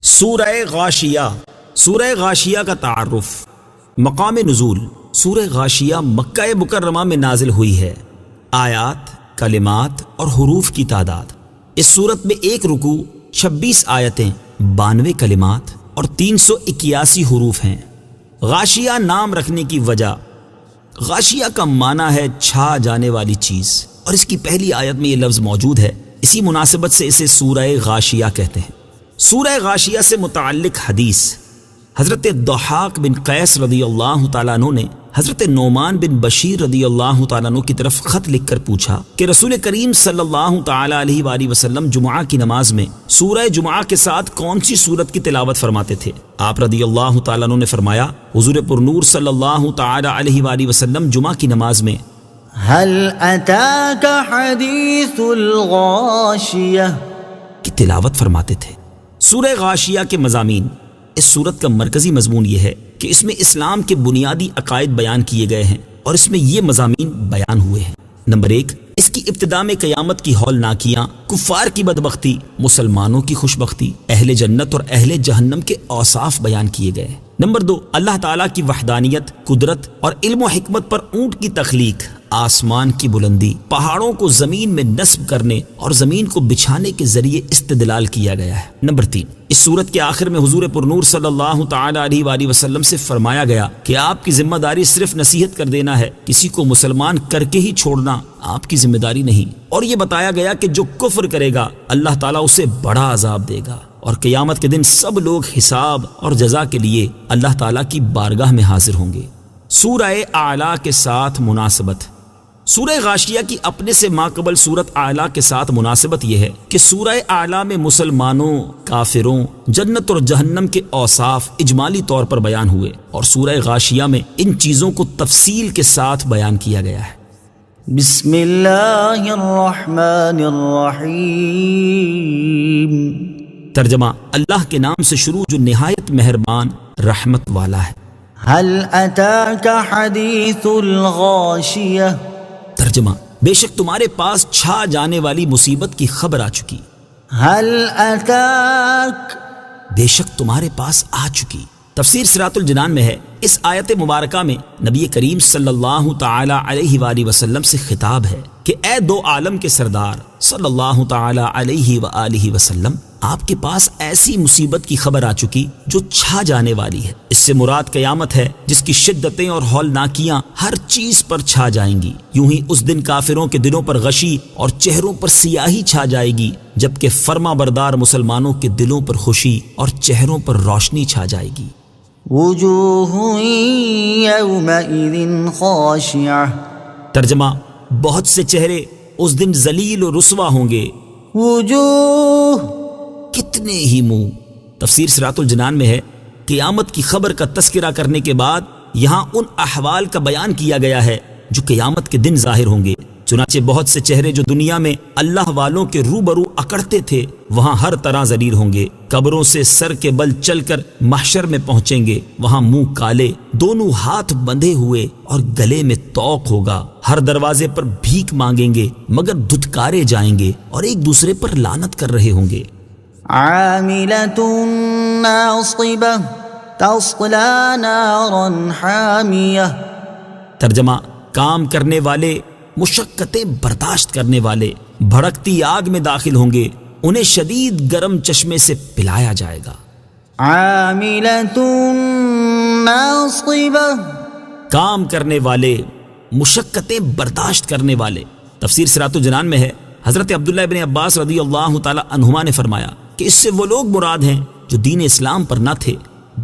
سورہ غاشیہ۔ سورہ غاشیہ کا تعارف۔ مقام نزول۔ سورہ غاشیہ مکہ مکرمہ میں نازل ہوئی ہے۔ آیات، کلمات اور حروف کی تعداد۔ اس سورت میں ایک رکوع، 26 آیتیں، 92 کلمات اور 381 حروف ہیں۔ غاشیہ نام رکھنے کی وجہ، غاشیہ کا معنی ہے چھا جانے والی چیز، اور اس کی پہلی آیت میں یہ لفظ موجود ہے، اسی مناسبت سے اسے سورہ غاشیہ کہتے ہیں۔ سورہ غاشیہ سے متعلق حدیث۔ حضرت ضحاک بن قیس رضی اللہ تعالیٰ عنہ نے حضرت نعمان بن بشیر رضی اللہ تعالیٰ عنہ کی طرف خط لکھ کر پوچھا کہ رسول کریم صلی اللہ تعالیٰ علیہ وآلہ وسلم جمعہ کی نماز میں سورہ جمعہ کے ساتھ کون سی سورت کی تلاوت فرماتے تھے؟ آپ رضی اللہ تعالیٰ عنہ نے فرمایا، حضور پرنور صلی اللہ تعالیٰ علیہ وآلہ وسلم جمعہ کی نماز میں هل اتاک حدیث الغاشیہ کی تلاوت فرماتے تھے۔ سورہ غاشیہ کے مضامین۔ اس سورت کا مرکزی مضمون یہ ہے کہ اس میں اسلام کے بنیادی عقائد بیان کیے گئے ہیں، اور اس میں یہ مضامین بیان ہوئے ہیں۔ نمبر 1، اس کی ابتدا میں قیامت کی ہولناکیاں، کفار کی بدبختی، مسلمانوں کی خوشبختی، اہل جنت اور اہل جہنم کے اوصاف بیان کیے گئے ہیں۔ نمبر 2، اللہ تعالیٰ کی وحدانیت، قدرت اور علم و حکمت پر اونٹ کی تخلیق، آسمان کی بلندی، پہاڑوں کو زمین میں نصب کرنے اور زمین کو بچھانے کے ذریعے استدلال کیا گیا ہے۔ نمبر 3، اس سورت کے آخر میں حضور پرنور صلی اللہ تعالی علیہ وآلہ وسلم سے فرمایا گیا کہ آپ کی ذمہ داری صرف نصیحت کر دینا ہے، کسی کو مسلمان کر کے ہی چھوڑنا آپ کی ذمہ داری نہیں، اور یہ بتایا گیا کہ جو کفر کرے گا اللہ تعالیٰ اسے بڑا عذاب دے گا، اور قیامت کے دن سب لوگ حساب اور جزا کے لیے اللہ تعالیٰ کی بارگاہ میں حاضر ہوں گے۔ سورہ اعلیٰ کے ساتھ مناسبت۔ سورہ غاشیہ کی اپنے سے ماقبل سورت اعلیٰ کے ساتھ مناسبت یہ ہے کہ سورہ اعلیٰ میں مسلمانوں، کافروں، جنت اور جہنم کے اوصاف اجمالی طور پر بیان ہوئے، اور سورہ غاشیہ میں ان چیزوں کو تفصیل کے ساتھ بیان کیا گیا ہے۔ بسم اللہ الرحمن الرحیم۔ ترجمہ، اللہ کے نام سے شروع جو نہایت مہربان رحمت والا ہے۔ هل اتاک حدیث الغاشیہ۔ ترجمہ، بے شک تمہارے پاس چھا جانے والی مصیبت کی خبر آ چکی۔ هل اتاک، بے شک تمہارے پاس آ چکی۔ تفسیر صراط الجنان میں ہے، اس آیت مبارکہ میں نبی کریم صلی اللہ تعالی علیہ وآلہ وسلم سے خطاب ہے کہ اے دو عالم کے سردار صلی اللہ تعالی علیہ وآلہ وسلم، آپ کے پاس ایسی مصیبت کی خبر آ چکی جو چھا جانے والی ہے۔ اس سے مراد قیامت ہے، جس کی شدتیں اور ہولناکیاں ہر چیز پر چھا جائیں گی۔ یوں ہی اس دن کافروں کے دلوں پر غشی اور چہروں پر سیاہی چھا جائے گی، جبکہ فرما بردار مسلمانوں کے دلوں پر خوشی اور چہروں پر روشنی چھا جائے گی۔ وجوہ یومئذ خاشعہ۔ ترجمہ، بہت سے چہرے اس دن ذلیل و رسوا ہوں گے۔ وجوہ، کتنے ہی منہ۔ تفسیر صراط الجنان میں ہے، قیامت کی خبر کا تذکرہ کرنے کے بعد یہاں ان احوال کا بیان کیا گیا ہے جو قیامت کے دن ظاہر ہوں گے۔ چنانچہ بہت سے چہرے جو دنیا میں اللہ والوں کے روبرو اکڑتے تھے، وہاں ہر طرح ذلیل ہوں گے۔ قبروں سے سر کے بل چل کر محشر میں پہنچیں گے، وہاں منہ کالے، دونوں ہاتھ بندھے ہوئے اور گلے میں طوق ہوگا۔ ہر دروازے پر بھیک مانگیں گے مگر دھتکارے جائیں گے، اور ایک دوسرے پر لعنت کر رہے ہوں گے۔ عاملۃ ناصبہ تصلی نارا حامیہ۔ ترجمہ، کام کرنے والے، مشقتیں برداشت کرنے والے بھڑکتی آگ میں داخل ہوں گے، انہیں شدید گرم چشمے سے پلایا جائے گا۔ عاملۃ ناصبہ، کام کرنے والے، مشقتیں برداشت کرنے والے۔ تفسیر صراط الجنان میں ہے، حضرت عبداللہ ابن عباس رضی اللہ تعالی عنہما نے فرمایا کہ اس سے وہ لوگ مراد ہیں جو دین اسلام پر نہ تھے،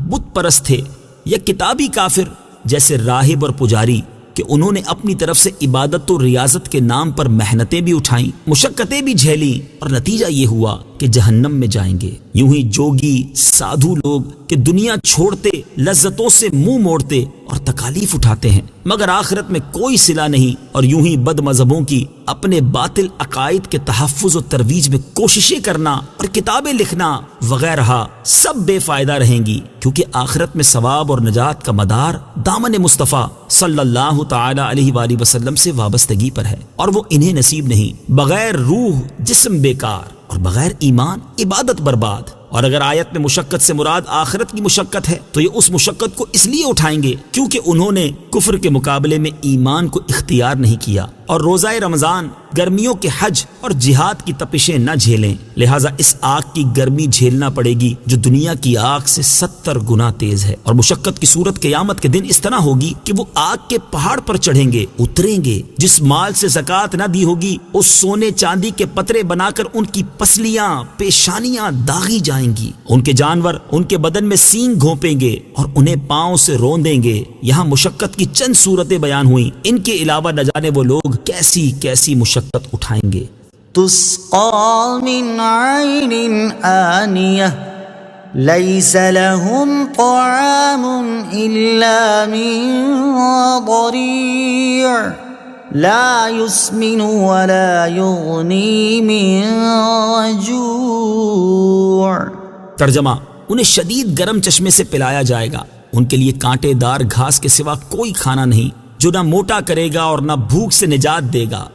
بت پرست تھے، یا کتابی کافر جیسے راہب اور پجاری، کہ انہوں نے اپنی طرف سے عبادت و ریاضت کے نام پر محنتیں بھی اٹھائیں، مشقتیں بھی جھیلیں، اور نتیجہ یہ ہوا کہ جہنم میں جائیں گے۔ یوں ہی جوگی، سادھو لوگ کہ دنیا چھوڑتے، لذتوں سے منہ موڑتے اور تکالیف اٹھاتے ہیں، مگر آخرت میں کوئی صلہ نہیں، اور یوں ہی بد مذہبوں کی اپنے باطل عقائد کے تحفظ و ترویج میں کوششیں کرنا اور کتابیں لکھنا وغیرہ سب بے فائدہ رہیں گی، کیونکہ آخرت میں ثواب اور نجات کا مدار دامن مصطفیٰ صلی اللہ تعالی علیہ وآلہ وسلم سے وابستگی پر ہے، اور وہ انہیں نصیب نہیں۔ بغیر روح جسم بیکار، اور بغیر ایمان عبادت برباد، اور اگر آیت میں مشقت سے مراد آخرت کی مشقت ہے تو یہ اس مشقت کو اس لیے اٹھائیں گے کیونکہ انہوں نے کفر کے مقابلے میں ایمان کو اختیار نہیں کیا اور روزہ رمضان، گرمیوں کے حج اور جہاد کی تپشیں نہ جھیلیں، لہٰذا اس آگ کی گرمی جھیلنا پڑے گی جو دنیا کی آگ سے 70 گنا تیز ہے۔ اور مشقت کی صورت قیامت کے دن اس طرح ہوگی کہ وہ آگ کے پہاڑ پر چڑھیں گے، اتریں گے، جس مال سے زکوٰۃ نہ دی ہوگی اس سونے چاندی کے پترے بنا کر ان کی پسلیاں، پیشانیاں داغی جائیں گی، ان کے جانور ان کے بدن میں سینگ گھونپیں گے اور انہیں پاؤں سے روندیں گے۔ یہاں مشقت کی چند صورتیں بیان ہوئیں، ان کے علاوہ نہ جانے وہ لوگ کیسی کیسی مشقت اٹھائیں گے۔ تسقى من عين آنية ليس لهم طعام إلا من ضريع لا يسمن ولا يغني من جوع۔ ترجمہ، انہیں شدید گرم چشمے سے پلایا جائے گا، ان کے لیے کانٹے دار گھاس کے سوا کوئی کھانا نہیں جو نہ موٹا کرے گا اور نہ بھوک سے نجات دے گا۔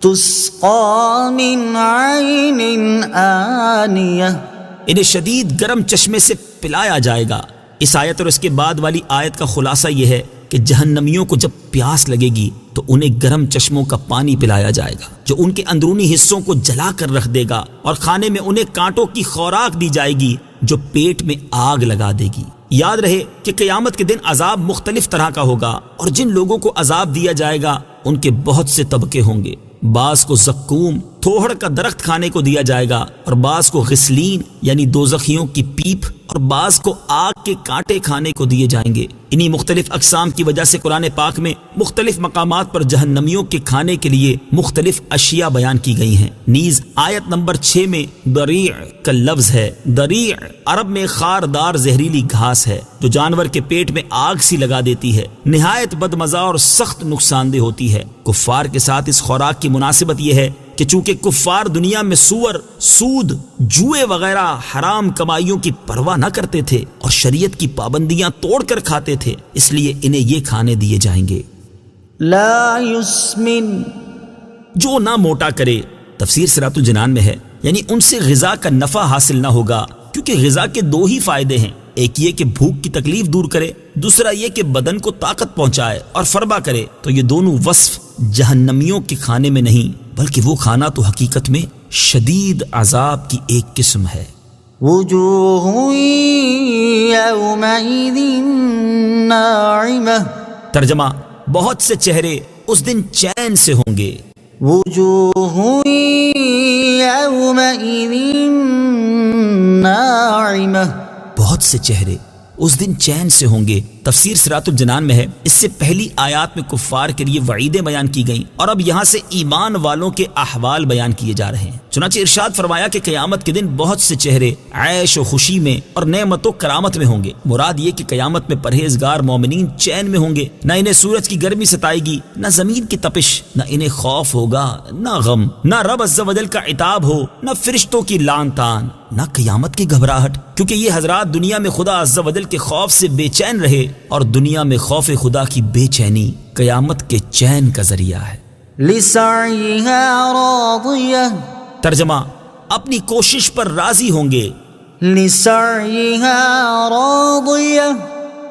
تسقى من عين آنية، انہیں شدید گرم چشمے سے پلایا جائے گا۔ اس آیت اور اس کے بعد والی آیت کا خلاصہ یہ ہے کہ جہنمیوں کو جب پیاس لگے گی تو انہیں گرم چشموں کا پانی پلایا جائے گا جو ان کے اندرونی حصوں کو جلا کر رکھ دے گا، اور کھانے میں انہیں کانٹوں کی خوراک دی جائے گی جو پیٹ میں آگ لگا دے گی۔ یاد رہے کہ قیامت کے دن عذاب مختلف طرح کا ہوگا، اور جن لوگوں کو عذاب دیا جائے گا ان کے بہت سے طبقے ہوں گے۔ بعض کو زقوم، تھوہڑ کا درخت کھانے کو دیا جائے گا، اور بعض کو غسلین یعنی دوزخیوں کی پیپ، اور بعض کو آگ کے کانٹے کھانے کو دیے جائیں گے۔ انہی مختلف اقسام کی وجہ سے قرآن پاک میں مختلف مقامات پر جہنمیوں کے کھانے کے لیے مختلف اشیاء بیان کی گئی ہیں۔ نیز آیت نمبر 6 میں دریع کا لفظ ہے۔ دریع عرب میں خاردار زہریلی گھاس ہے جو جانور کے پیٹ میں آگ سی لگا دیتی ہے، نہایت بدمزہ اور سخت نقصان دہ ہوتی ہے۔ کفار کے ساتھ اس خوراک کی مناسبت یہ ہے کہ چونکہ کفار دنیا میں سور، سود، جوئے وغیرہ حرام کمائیوں کی پرواہ نہ کرتے تھے اور شریعت کی پابندیاں توڑ کر کھاتے تھے، اس لیے انہیں یہ کھانے دیے جائیں گے۔ لا يسمن، جو نہ موٹا کرے، تفسیر صراط الجنان میں ہے، یعنی ان سے غذا کا نفع حاصل نہ ہوگا، کیونکہ غذا کے دو ہی فائدے ہیں، ایک یہ کہ بھوک کی تکلیف دور کرے، دوسرا یہ کہ بدن کو طاقت پہنچائے اور فربا کرے۔ تو یہ دونوں وصف جہنمیوں کے کھانے میں نہیں، بلکہ وہ کھانا تو حقیقت میں شدید عذاب کی ایک قسم ہے۔ وجوه يومئذ ناعمة، ترجمہ، بہت سے چہرے اس دن چین سے ہوں گے۔ وجوه يومئذ ناعمة، بہت سے چہرے اس دن چین سے ہوں گے۔ تفسیر صراط الجنان میں ہے، اس سے پہلی آیات میں کفار کے لیے وعیدیں بیان کی گئیں، اور اب یہاں سے ایمان والوں کے احوال بیان کیے جا رہے ہیں۔ چنانچہ ارشاد فرمایا کہ قیامت کے دن بہت سے چہرے عیش و خوشی میں اور نعمت و کرامت میں ہوں گے۔ مراد یہ کہ قیامت میں پرہیزگار مومنین چین میں ہوں گے، نہ انہیں سورج کی گرمی ستائے گی، نہ زمین کی تپش، نہ انہیں خوف ہوگا، نہ غم، نہ رب عز و جل کا عتاب ہو، نہ فرشتوں کی لعن طعن، نہ قیامت کی گھبراہٹ، کیونکہ یہ حضرات دنیا میں خدا عز و جل کے خوف سے بے چین رہے، اور دنیا میں خوف خدا کی بے چینی قیامت کے چین کا ذریعہ ہے۔ لسعيها راضية، ترجمہ، اپنی کوشش پر راضی ہوں گے۔ لسعيها راضية،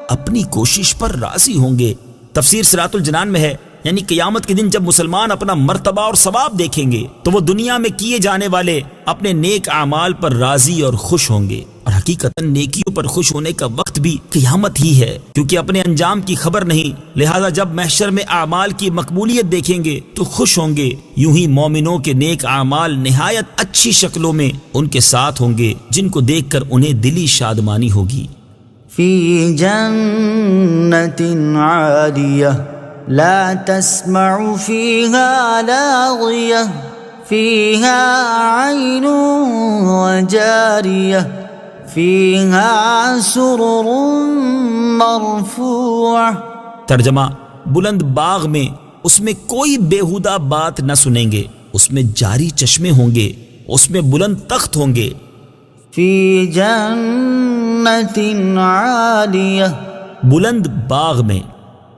اپنی کوشش پر راضی ہوں گے۔ تفسیر صراط الجنان میں ہے، یعنی قیامت کے دن جب مسلمان اپنا مرتبہ اور ثواب دیکھیں گے تو وہ دنیا میں کیے جانے والے اپنے نیک اعمال پر راضی اور خوش ہوں گے، اور حقیقتاً نیکیوں پر خوش ہونے کا وقت بھی قیامت ہی ہے، کیونکہ اپنے انجام کی خبر نہیں، لہذا جب محشر میں اعمال کی مقبولیت دیکھیں گے تو خوش ہوں گے۔ یوں ہی مومنوں کے نیک اعمال نہایت اچھی شکلوں میں ان کے ساتھ ہوں گے، جن کو دیکھ کر انہیں دلی شادمانی ہوگی۔ في جنة عالية لا تسمع فيها لاغية فيها عين وجارية فيها سرر مرفوعة۔ ترجمہ، بلند باغ میں اس میں کوئی بیہودہ بات نہ سنیں گے، اس میں جاری چشمے ہوں گے، اس میں بلند تخت ہوں گے۔ في جنة عالية، بلند باغ میں۔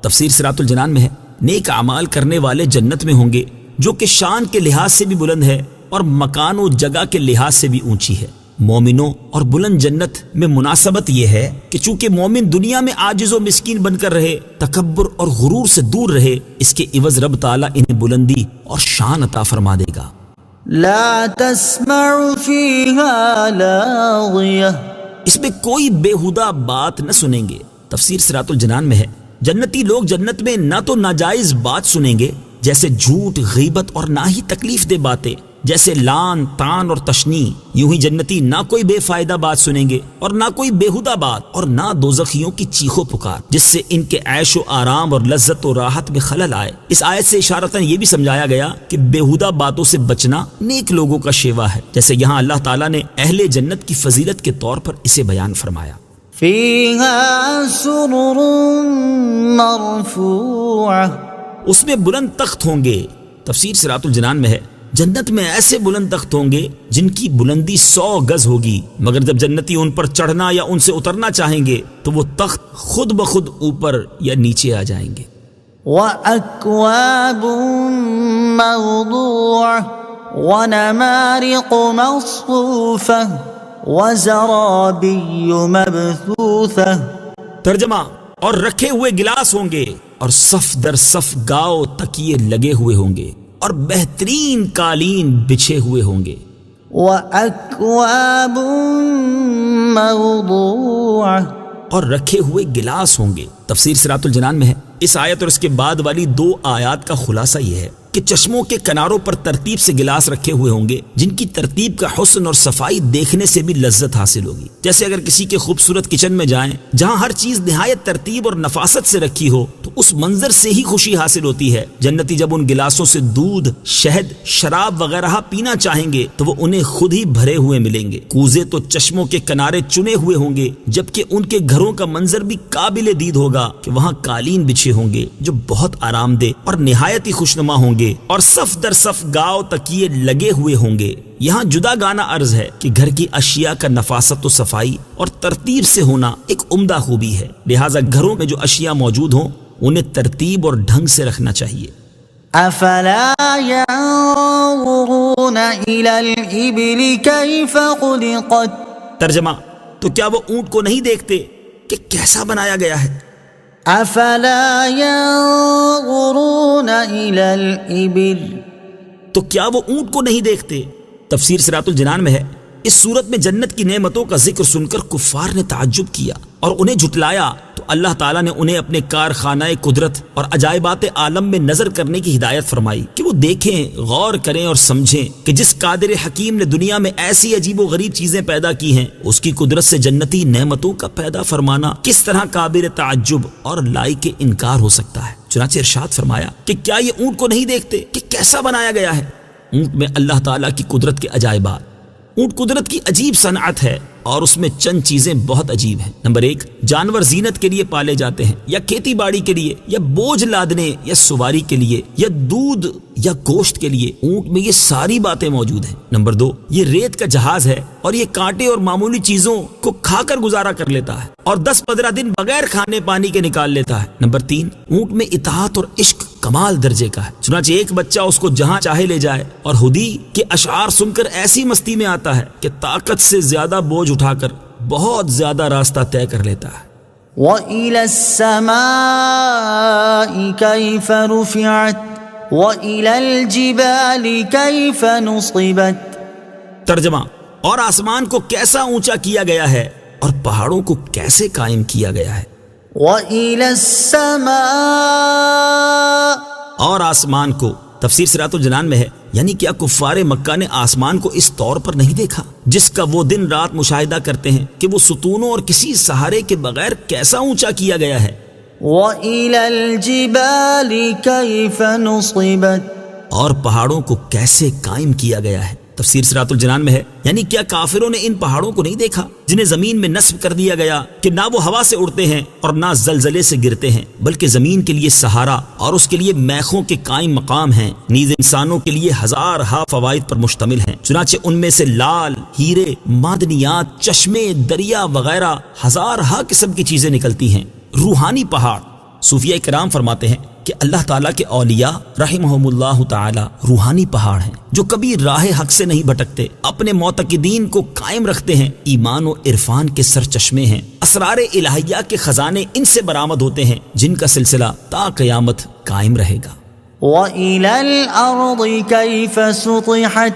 تفسیر صراط الجنان میں ہے، نیک اعمال کرنے والے جنت میں ہوں گے جو کہ شان کے لحاظ سے بھی بلند ہے اور مکان و جگہ کے لحاظ سے بھی اونچی ہے۔ مومنوں اور بلند جنت میں مناسبت یہ ہے کہ چونکہ مومن دنیا میں عاجز و مسکین بن کر رہے، تکبر اور غرور سے دور رہے، اس کے عوض رب تعالیٰ انہیں بلندی اور شان عطا فرما دے گا۔ لا تسمع فيها لاغية، اس میں کوئی بےہودہ بات نہ سنیں گے۔ تفسیر صراط الجنان میں ہے، جنتی لوگ جنت میں نہ تو ناجائز بات سنیں گے جیسے جھوٹ، غیبت، اور نہ ہی تکلیف دہ باتیں جیسے لان، تان اور تشنی۔ یوں ہی جنتی نہ کوئی بے فائدہ بات سنیں گے اور نہ کوئی بےہودہ بات، اور نہ دوزخیوں کی چیخو پکار جس سے ان کے عیش و آرام اور لذت و راحت میں خلل آئے۔ اس آیت سے اشارتاً یہ بھی سمجھایا گیا کہ بےہودہ باتوں سے بچنا نیک لوگوں کا شیوا ہے، جیسے یہاں اللہ تعالیٰ نے اہل جنت کی فضیلت کے طور پر اسے بیان فرمایا۔ فيها سرر مرفوعة، اس میں بلند تخت ہوں گے۔ تفسیر صراط الجنان میں ہے، جنت میں ایسے بلند تخت ہوں گے جن کی بلندی 100 گز ہوگی، مگر جب جنتی ان پر چڑھنا یا ان سے اترنا چاہیں گے تو وہ تخت خود بخود اوپر یا نیچے آ جائیں گے۔ وأكواب موضوعة ونمارق مصفوفة وزرابي مبثوثة۔ ترجمہ، اور رکھے ہوئے گلاس ہوں گے اور صف در صف گاؤ تکیے لگے ہوئے ہوں گے اور بہترین قالین بچھے ہوئے ہوں گے۔ وأكواب موضوعة، اور رکھے ہوئے گلاس ہوں گے۔ تفسیر صراط الجنان میں ہے، اس آیت اور اس کے بعد والی 2 آیات کا خلاصہ یہ ہے کہ چشموں کے کناروں پر ترتیب سے گلاس رکھے ہوئے ہوں گے جن کی ترتیب کا حسن اور صفائی دیکھنے سے بھی لذت حاصل ہوگی۔ جیسے اگر کسی کے خوبصورت کچن میں جائیں جہاں ہر چیز نہایت ترتیب اور نفاست سے رکھی ہو تو اس منظر سے ہی خوشی حاصل ہوتی ہے۔ جنتی جب ان گلاسوں سے دودھ، شہد، شراب وغیرہ پینا چاہیں گے تو وہ انہیں خود ہی بھرے ہوئے ملیں گے۔ کوزے تو چشموں کے کنارے چنے ہوئے ہوں گے، جبکہ ان کے گھروں کا منظر بھی قابل دید ہوگا کہ وہاں قالین بچھے ہوں گے جو بہت آرام دہ اور نہایت ہی خوشنما ہوں گے، اور صف در صف گاؤ تکیے لگے ہوئے ہوں گے۔ یہاں جدا گانا عرض ہے کہ گھر کی اشیاء کا نفاست و صفائی اور ترتیب سے ہونا ایک عمدہ خوبی ہے، لہٰذا گھروں میں جو اشیاء موجود ہوں انہیں ترتیب اور ڈھنگ سے رکھنا چاہیے۔ افلا ينظرون الى الابل كيف خلقت، ترجمہ، تو کیا وہ اونٹ کو نہیں دیکھتے کہ کیسا بنایا گیا ہے؟ افلا ينظرون الى الابل، تو کیا وہ اونٹ کو نہیں دیکھتے؟ تفسیر صراط الجنان میں ہے، اس صورت میں جنت کی نعمتوں کا ذکر سن کر کفار نے تعجب کیا اور انہیں جھٹلایا تو اللہ تعالیٰ نے انہیں اپنے کارخانہ قدرت اور عجائبات عالم میں نظر کرنے کی ہدایت فرمائی کہ وہ دیکھیں، غور کریں اور سمجھیں کہ جس قادر حکیم نے دنیا میں ایسی عجیب و غریب چیزیں پیدا کی ہیں اس کی قدرت سے جنتی نعمتوں کا پیدا فرمانا کس طرح قابل تعجب اور لائق انکار ہو سکتا ہے۔ چنانچہ ارشاد فرمایا کہ کیا یہ اونٹ کو نہیں دیکھتے کہ کیسا بنایا گیا ہے؟ اونٹ میں اللہ تعالیٰ کی قدرت کے عجائبات۔ اونٹ قدرت کی عجیب صنعت ہے اور اس میں چند چیزیں بہت عجیب ہیں۔ نمبر 1، جانور زینت کے لیے پالے جاتے ہیں، یا کھیتی باڑی کے لیے، یا بوجھ لادنے یا سواری کے لیے، یا دودھ یا گوشت کے لیے۔ اونٹ میں یہ ساری باتیں موجود ہیں۔ نمبر 2، یہ ریت کا جہاز ہے اور یہ کانٹے اور معمولی چیزوں کو کھا کر گزارا کر لیتا ہے اور 10-15 دن بغیر کھانے پانی کے نکال لیتا ہے۔ نمبر 3، اونٹ میں اطاعت اور عشق کمال درجے کا ہے، چنانچہ ایک بچہ اس کو جہاں چاہے لے جائے اور ہدی کے اشعار سن کر ایسی مستی میں آتا ہے کہ طاقت سے زیادہ بوجھ اٹھا کر بہت زیادہ راستہ طے کر لیتا ہے۔ وَإِلَى السَّمَاءِ كَيْفَ رُفِعَتْ وَإِلَى الْجِبَالِ كَيْفَ نُصِبَتْ، ترجمہ، اور آسمان کو کیسا اونچا کیا گیا ہے اور پہاڑوں کو کیسے قائم کیا گیا ہے۔ وَإِلَى السَّمَاءِ، اور آسمان کو، تفسیر صراط الجنان میں ہے، یعنی کیا کفار مکہ نے آسمان کو اس طور پر نہیں دیکھا جس کا وہ دن رات مشاہدہ کرتے ہیں کہ وہ ستونوں اور کسی سہارے کے بغیر کیسا اونچا کیا گیا ہے۔ وَإِلَى الْجِبَالِ كَيْفَ نُصِبَتْ، اور پہاڑوں کو کیسے قائم کیا گیا ہے۔ تفسیر صراط الجنان میں ہے، یعنی کیا کافروں نے ان پہاڑوں کو نہیں دیکھا جنہیں زمین میں نصب کر دیا گیا کہ نہ وہ ہوا سے اڑتے ہیں اور نہ زلزلے سے گرتے ہیں، بلکہ زمین کے لیے سہارا اور اس کے لیے میخوں کے قائم مقام ہیں، نیز انسانوں کے لیے ہزارہا فوائد پر مشتمل ہیں۔ چنانچہ ان میں سے لال، ہیرے، معدنیات، چشمے، دریا وغیرہ ہزارہا قسم کی چیزیں نکلتی ہیں۔ روحانی پہاڑ، صوفیہ کرام فرماتے ہیں کہ اللہ تعالیٰ کے اولیاء رحمہم اللہ تعالی روحانی پہاڑ ہیں جو کبھی راہ حق سے نہیں بھٹکتے، اپنے معتقدین کو قائم رکھتے ہیں، ایمان و عرفان کے سرچشمے ہیں، اسرار الہیہ کے خزانے ان سے برآمد ہوتے ہیں جن کا سلسلہ تا قیامت قائم رہے گا۔ وَإِلَى الْأَرْضِ كَيْفَ سُطِحَتْ،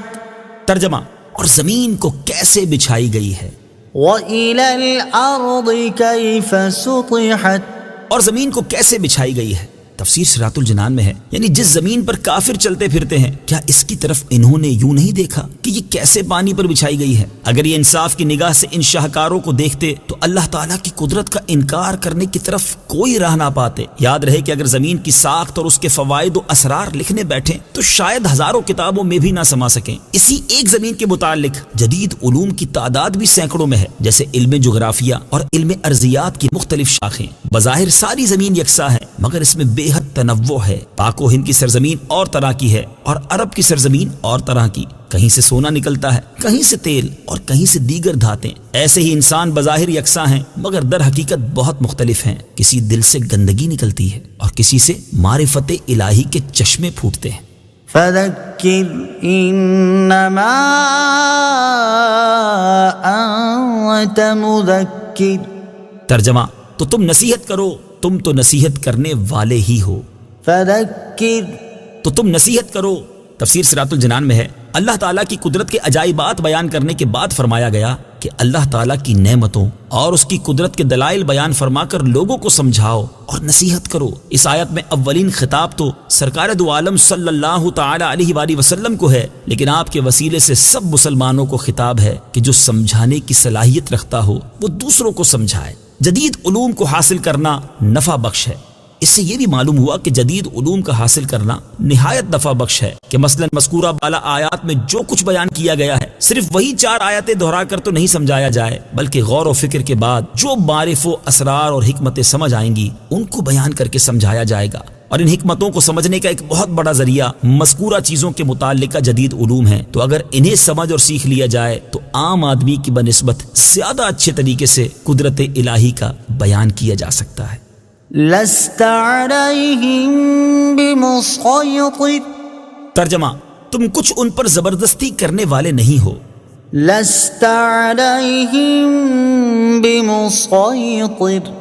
ترجمہ، اور زمین کو کیسے بچھائی گئی ہے، وَإِلَى الْأَرْضِ كَيْفَ سُطِحَتْ، اور زمین کو کیسے بچھائی گئی ہے۔ تفسیر صراط الجنان میں ہے، یعنی جس زمین پر کافر چلتے پھرتے ہیں، کیا اس کی طرف انہوں نے یوں نہیں دیکھا کہ یہ کیسے پانی پر بچھائی گئی ہے؟ اگر یہ انصاف کی نگاہ سے ان شاہکاروں کو دیکھتے تو اللہ تعالیٰ کی قدرت کا انکار کرنے کی طرف کوئی راہ نہ پاتے۔ یاد رہے کہ اگر زمین کی ساخت اور اس کے فوائد و اسرار لکھنے بیٹھیں تو شاید ہزاروں کتابوں میں بھی نہ سما سکیں۔ اسی ایک زمین کے متعلق جدید علوم کی تعداد بھی سینکڑوں میں ہے، جیسے علم جغرافیہ اور علم ارضیات کی مختلف شاخیں۔ بظاہر ساری زمین یکساں ہے، مگر اس میں بے حد تنوع ہے۔ پاک و ہند کی سرزمین اور طرح کی ہے اور عرب کی سرزمین اور طرح کی، کہیں سے سونا نکلتا ہے، کہیں سے تیل اور کہیں سے دیگر دھاتیں۔ ایسے ہی انسان بظاہر یکساں ہیں مگر در حقیقت بہت مختلف ہیں۔ کسی دل سے گندگی نکلتی ہے اور کسی سے معرفت الہی کے چشمے پھوٹتے ہیں۔ فَذَكِّرْ إِنَّمَا أَنْتَ مُذَكِّرٌ، ترجمہ، تو تم نصیحت کرو، تم تو نصیحت کرنے والے ہی ہو۔ فَذَكِّرْ، تو تم نصیحت کرو۔ تفسیر صراط الجنان میں ہے، اللہ تعالیٰ کی قدرت کے عجائبات بیان کرنے کے بعد فرمایا گیا کہ اللہ تعالیٰ کی نعمتوں اور اس کی قدرت کے دلائل بیان فرما کر لوگوں کو سمجھاؤ اور نصیحت کرو۔ اس آیت میں اولین خطاب تو سرکار دو عالم صلی اللہ تعالی علیہ وآلہ وسلم کو ہے، لیکن آپ کے وسیلے سے سب مسلمانوں کو خطاب ہے کہ جو سمجھانے کی صلاحیت رکھتا ہو وہ دوسروں کو سمجھائے۔ جدید علوم کو حاصل کرنا نفع بخش ہے۔ اس سے یہ بھی معلوم ہوا کہ جدید علوم کا حاصل کرنا نہایت نفع بخش ہے کہ مثلا مذکورہ بالا آیات میں جو کچھ بیان کیا گیا ہے صرف وہی 4 آیتیں دہرا کر تو نہیں سمجھایا جائے، بلکہ غور و فکر کے بعد جو معرف و اسرار اور حکمتیں سمجھ آئیں گی ان کو بیان کر کے سمجھایا جائے گا۔ اور ان حکمتوں کو سمجھنے کا ایک بہت بڑا ذریعہ مذکورہ چیزوں کے متعلقہ جدید علوم ہیں، تو اگر انہیں سمجھ اور سیکھ لیا جائے تو عام آدمی کی بنسبت زیادہ اچھے طریقے سے قدرت الہی کا بیان کیا جا سکتا ہے۔ لست علیہم بمسیطر، ترجمہ، تم کچھ ان پر زبردستی کرنے والے نہیں ہو۔ لست علیہم بمسیطر،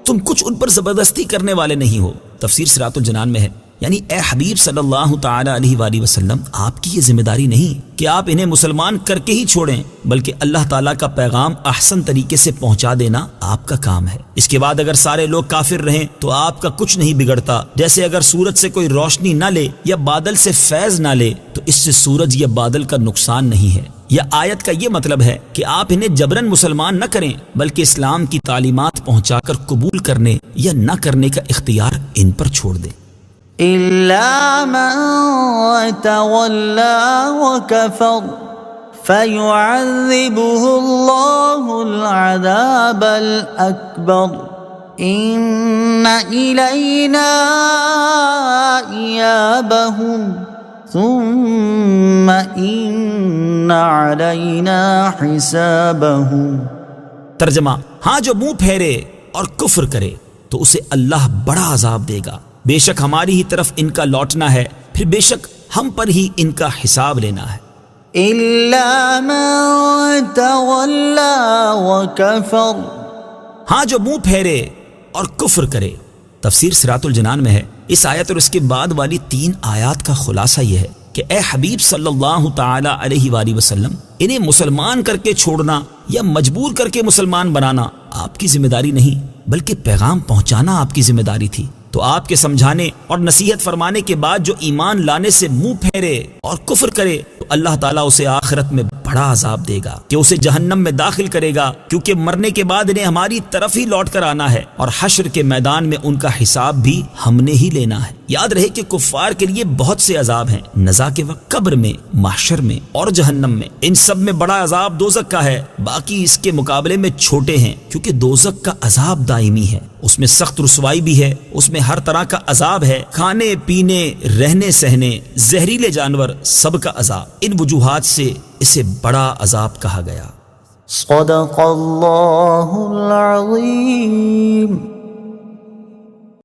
تم کچھ ان پر زبردستی کرنے والے نہیں ہو۔ تفسیر صراط الجنان میں ہے، یعنی اے حبیب صلی اللہ تعالی علیہ وآلہ وسلم، آپ کی یہ ذمہ داری نہیں کہ آپ انہیں مسلمان کر کے ہی چھوڑیں، بلکہ اللہ تعالیٰ کا پیغام احسن طریقے سے پہنچا دینا آپ کا کام ہے۔ اس کے بعد اگر سارے لوگ کافر رہیں تو آپ کا کچھ نہیں بگڑتا۔ جیسے اگر سورج سے کوئی روشنی نہ لے یا بادل سے فیض نہ لے تو اس سے سورج یا بادل کا نقصان نہیں ہے۔ یا آیت کا یہ مطلب ہے کہ آپ انہیں جبرن مسلمان نہ کریں، بلکہ اسلام کی تعلیمات پہنچا کر قبول کرنے یا نہ کرنے کا اختیار ان پر چھوڑ دیں۔ إلا من تولى وكفر فيعذبه الله العذاب الأكبر إن إلينا إيابهم ثم إن علينا حسابهم۔ ترجمہ، ہاں جو منہ پھیرے اور کفر کرے تو اسے اللہ بڑا عذاب دے گا، بے شک ہماری ہی طرف ان کا لوٹنا ہے، پھر بے شک ہم پر ہی ان کا حساب لینا ہے۔ إلا من تولى وكفر، ہاں جو منہ پھیرے اور کفر کرے۔ تفسیر صراط الجنان میں ہے، اس آیت اور اس کے بعد والی 3 آیات کا خلاصہ یہ ہے کہ اے حبیب صلی اللہ تعالی علیہ وآلہ وسلم، انہیں مسلمان کر کے چھوڑنا یا مجبور کر کے مسلمان بنانا آپ کی ذمہ داری نہیں، بلکہ پیغام پہنچانا آپ کی ذمہ داری تھی۔ تو آپ کے سمجھانے اور نصیحت فرمانے کے بعد جو ایمان لانے سے منہ پھیرے اور کفر کرے تو اللہ تعالیٰ اسے آخرت میں بڑا عذاب دے گا کہ اسے جہنم میں داخل کرے گا، کیونکہ مرنے کے بعد انہیں ہماری طرف ہی لوٹ کر آنا ہے اور حشر کے میدان میں ان کا حساب بھی ہم نے ہی لینا ہے۔ یاد رہے کہ کفار کے لیے بہت سے عذاب ہیں، نزا کے وقت، قبر میں، محشر میں اور جہنم میں۔ ان سب میں بڑا عذاب دوزخ کا ہے، باقی اس کے مقابلے میں چھوٹے ہیں، کیونکہ دوزخ کا عذاب دائمی ہے، اس میں سخت رسوائی بھی ہے، اس میں ہر طرح کا عذاب ہے، کھانے پینے، رہنے سہنے، زہریلے جانور، سب کا عذاب۔ ان وجوہات سے اسے بڑا عذاب کہا گیا۔ صدق اللہ العظیم۔